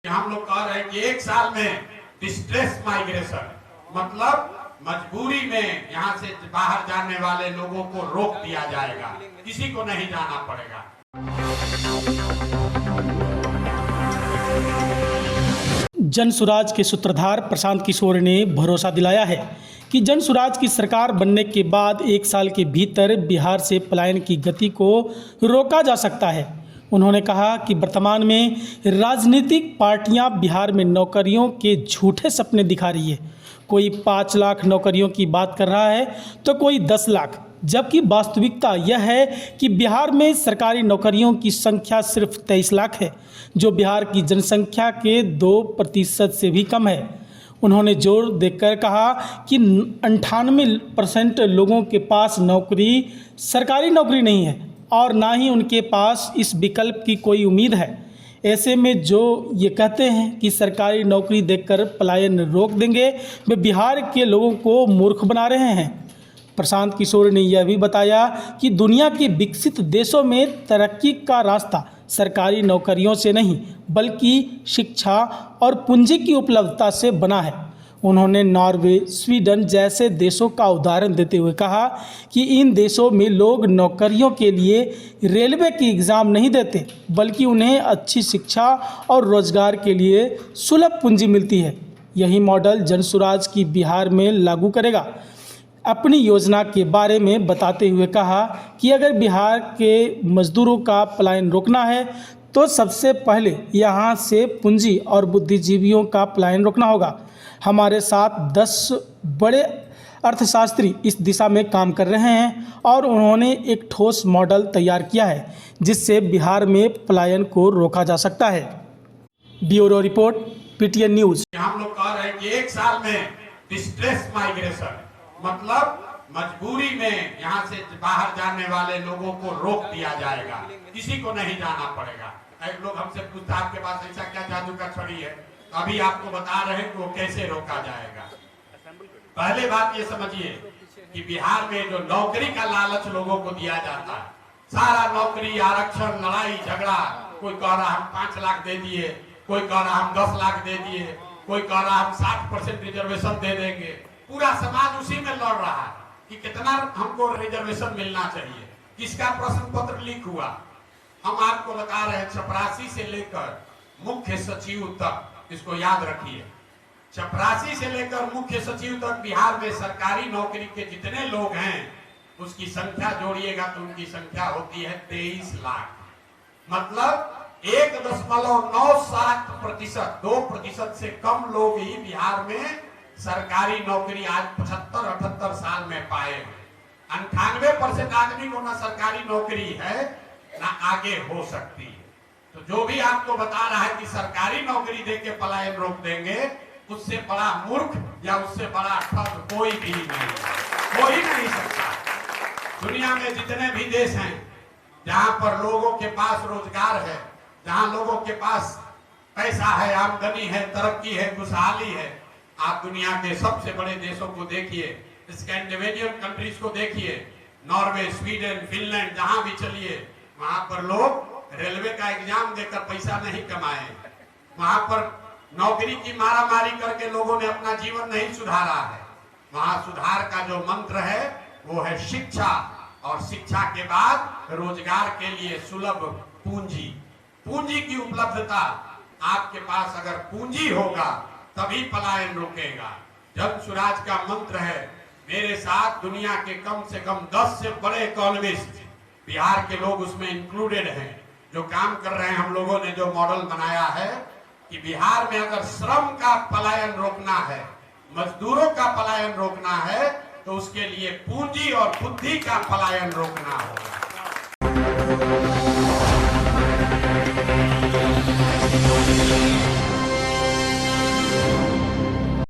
हम लोग कह रहे हैं कि एक साल में डिस्ट्रेस माइग्रेशन मतलब मजबूरी में यहाँ से बाहर जाने वाले लोगों को रोक दिया जाएगा, किसी को नहीं जाना पड़ेगा। जन सुराज के सूत्रधार प्रशांत किशोर ने भरोसा दिलाया है कि जन सुराज की सरकार बनने के बाद एक साल के भीतर बिहार से पलायन की गति को रोका जा सकता है। उन्होंने कहा कि वर्तमान में राजनीतिक पार्टियां बिहार में नौकरियों के झूठे सपने दिखा रही है। कोई 5 लाख नौकरियों की बात कर रहा है तो कोई 10 लाख, जबकि वास्तविकता यह है कि बिहार में सरकारी नौकरियों की संख्या सिर्फ 23 लाख है, जो बिहार की जनसंख्या के 2% से भी कम है। उन्होंने जोर देकर कहा कि 98% लोगों के पास सरकारी नौकरी नहीं है और ना ही उनके पास इस विकल्प की कोई उम्मीद है। ऐसे में जो ये कहते हैं कि सरकारी नौकरी देकर पलायन रोक देंगे, वे बिहार के लोगों को मूर्ख बना रहे हैं। प्रशांत किशोर ने यह भी बताया कि दुनिया के विकसित देशों में तरक्की का रास्ता सरकारी नौकरियों से नहीं बल्कि शिक्षा और पूंजी की उपलब्धता से बना है। उन्होंने नॉर्वे, स्वीडन जैसे देशों का उदाहरण देते हुए कहा कि इन देशों में लोग नौकरियों के लिए रेलवे की एग्ज़ाम नहीं देते, बल्कि उन्हें अच्छी शिक्षा और रोजगार के लिए सुलभ पूंजी मिलती है। यही मॉडल जनसुराज की बिहार में लागू करेगा। अपनी योजना के बारे में बताते हुए कहा कि अगर बिहार के मजदूरों का पलायन रोकना है तो सबसे पहले यहाँ से पूंजी और बुद्धिजीवियों का पलायन रोकना होगा। हमारे साथ 10 बड़े अर्थशास्त्री इस दिशा में काम कर रहे हैं और उन्होंने एक ठोस मॉडल तैयार किया है जिससे बिहार में पलायन को रोका जा सकता है। Bureau report, PTN news. हम लोग कह रहे हैं कि एक साल में डिस्ट्रेस माइग्रेशन मतलब मजबूरी में यहाँ से बाहर जाने वाले लोगों को रोक दिया जाएगा, किसी को नहीं जाना पड़ेगा। एक लोग हमसे पूछता आपके पास ऐसा क्या जादू का छड़ी है, अभी आपको बता रहे हैं कि वो कैसे रोका जाएगा। पहले बात ये समझिए कि बिहार में जो नौकरी का लालच लोगों को दिया जाता है, सारा नौकरी आरक्षण, लड़ाई झगड़ा, कोई कह रहा हम 5 लाख दे दिए, कोई कह रहा हम 10 लाख दे दिए, कोई कह रहा हम 60% रिजर्वेशन दे देंगे। पूरा समाज उसी में लड़ रहा है कि कितना हमको रिजर्वेशन मिलना चाहिए। किसका प्रश्न पत्र लीक हुआ हम आपको बता रहे हैं। चपरासी से लेकर मुख्य सचिव तक, इसको याद रखिए, चपरासी से लेकर मुख्य सचिव तक बिहार में सरकारी नौकरी के जितने लोग हैं उसकी संख्या जोड़िएगा तो उनकी संख्या होती है 23 लाख। मतलब 1.97%, 2% से कम लोग ही बिहार में सरकारी नौकरी आज 75-78 साल में पाए हैं। 98% आदमी को ना सरकारी नौकरी है ना आगे हो सकती है। तो जो भी आपको बता रहा है कि सरकारी नौकरी देके पलायन रोक देंगे, उससे बड़ा मूर्ख या उससे बड़ा ठग कोई भी नहीं, कोई नहीं सकता। दुनिया में जितने भी देश हैं जहां पर लोगों के पास रोजगार है, जहां लोगों के पास पैसा है, आमदनी है, तरक्की है, खुशहाली है, आप दुनिया के सबसे बड़े देशों को देखिए, स्कैंडिनेवियन कंट्रीज को देखिए, नॉर्वे, स्वीडन, फिनलैंड, जहां भी चलिए वहां पर लोग रेलवे का एग्जाम देकर पैसा नहीं कमाए, वहां पर नौकरी की मारामारी करके लोगों ने अपना जीवन नहीं सुधारा है। वहां सुधार का जो मंत्र है वो है शिक्षा, और शिक्षा के बाद रोजगार के लिए सुलभ पूंजी, पूंजी की उपलब्धता। आपके पास अगर पूंजी होगा तभी पलायन रोकेगा। जन सुराज का मंत्र है, मेरे साथ दुनिया के कम से कम 10 से बड़े इकोनॉमिस्ट, बिहार के लोग उसमें इंक्लूडेड हैं, जो काम कर रहे हैं। हम लोगों ने जो मॉडल बनाया है कि बिहार में अगर श्रम का पलायन रोकना है, मजदूरों का पलायन रोकना है, तो उसके लिए पूंजी और बुद्धि का पलायन रोकना होगा।